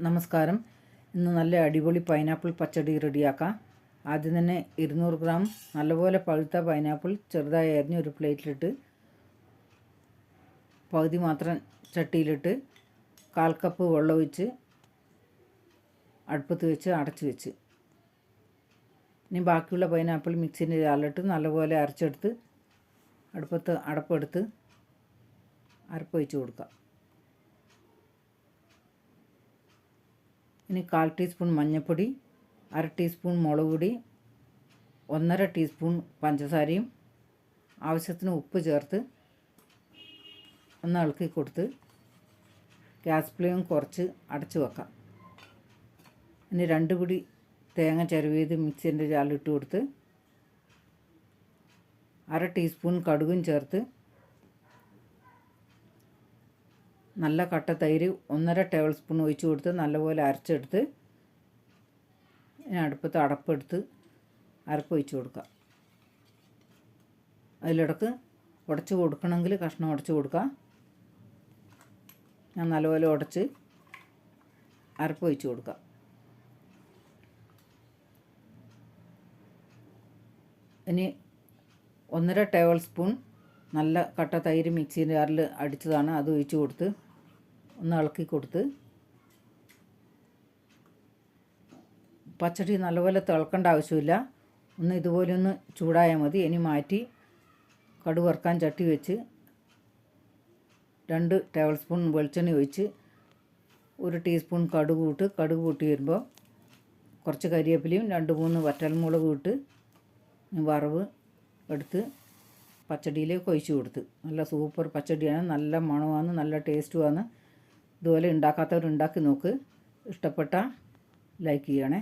നമസ്കാരം. ഇന്ന് നല്ല അടിപൊളി പൈനാപ്പിൾ പച്ചടി റെഡിയാക്കാം. ആദ്യം തന്നെ 200 ഗ്രാം നല്ലപോലെ പഴുത്ത പൈനാപ്പിൾ ചെറുതായി അരിഞ്ഞ് ഒരു പ്ലേറ്റിലിട്ട് പകുതി മാത്രം ചട്ടിയിലിട്ട് 1/4 കപ്പ് വെള്ളം ഒഴിച്ച് അടുപ്പത്ത് വെച്ച് അടച്ച് വെച്ച് ഇനി ബാക്കിയുള്ള പൈനാപ്പിൾ മിക്സിൻ്റെ ജാറിലിട്ട് നല്ലപോലെ അരച്ചെടുത്ത് അടുപ്പത്ത് അടപ്പെടുത്ത് അരപ്പൊഴിച്ച് കൊടുക്കാം. ഇനി 1/4 ടീസ്പൂൺ മഞ്ഞൾപ്പൊടി, 1/2 ടീസ്പൂൺ മുളക് പൊടി, 1/2 ടീസ്പൂൺ പഞ്ചസാരയും ആവശ്യത്തിന് ഉപ്പ് ചേർത്ത് ഒന്ന് ഇളക്കി കൊടുത്ത് ഗ്യാസ് ഫ്ലെയിം കുറച്ച് അടച്ച് വെക്കാം. ഇനി 2 പിടി തേങ്ങ ചിരവിയത് മിക്സിൻ്റെ ജാറിലിട്ട് കൊടുത്ത് 1/2 ടീസ്പൂൺ കടുകും ചേർത്ത് നല്ല കട്ട തൈര് 1/2 ടേബിൾ സ്പൂൺ ഒഴിച്ച് കൊടുത്ത് നല്ലപോലെ അരച്ചെടുത്ത് അടുപ്പത്ത് അടപ്പെടുത്ത് അരപ്പൊഴിച്ച് കൊടുക്കുക. അതിലിടക്ക് ഉടച്ച് കൊടുക്കണമെങ്കിൽ കഷ്ണം ഉടച്ച് കൊടുക്കാം. ഞാൻ നല്ലപോലെ ഉടച്ച് അരപ്പൊഴിച്ച് കൊടുക്കാം. ഇനി 1/2 ടേബിൾ സ്പൂൺ നല്ല കട്ട തൈര് മിക്സിൻ്റെ ജാറിൽ അടിച്ചതാണ്, അത് ഒഴിച്ച് കൊടുത്ത് ഒന്ന് ഇളക്കി കൊടുത്ത് പച്ചടി നല്ലപോലെ തിളക്കേണ്ട ആവശ്യമില്ല. ഒന്ന് ഇതുപോലെ ഒന്ന് ചൂടായാൽ മതി. ഇനി മാറ്റി കടുക് വറുക്കാൻ ചട്ടി വെച്ച് 2 ടേബിൾ സ്പൂൺ വെളിച്ചെണ്ണ ഒഴിച്ച് 1 ടീസ്പൂൺ കടുക് ഇട്ട് കടുക് പൊട്ടി വരുമ്പോൾ കുറച്ച് കരിവേപ്പിലയും 2-3 വറ്റൽമുളകും ഇട്ട് വറവ് എടുത്ത് പച്ചടിയിലേക്ക് ഒഴിച്ച് കൊടുത്ത് നല്ല സൂപ്പർ പച്ചടിയാണ്. നല്ല മണമാണ്, നല്ല ടേസ്റ്റുമാണ്. ഇതുപോലെ ഉണ്ടാക്കാത്തവർ ഉണ്ടാക്കി നോക്ക്. ഇഷ്ടപ്പെട്ടാൽ ലൈക്ക് ചെയ്യണേ.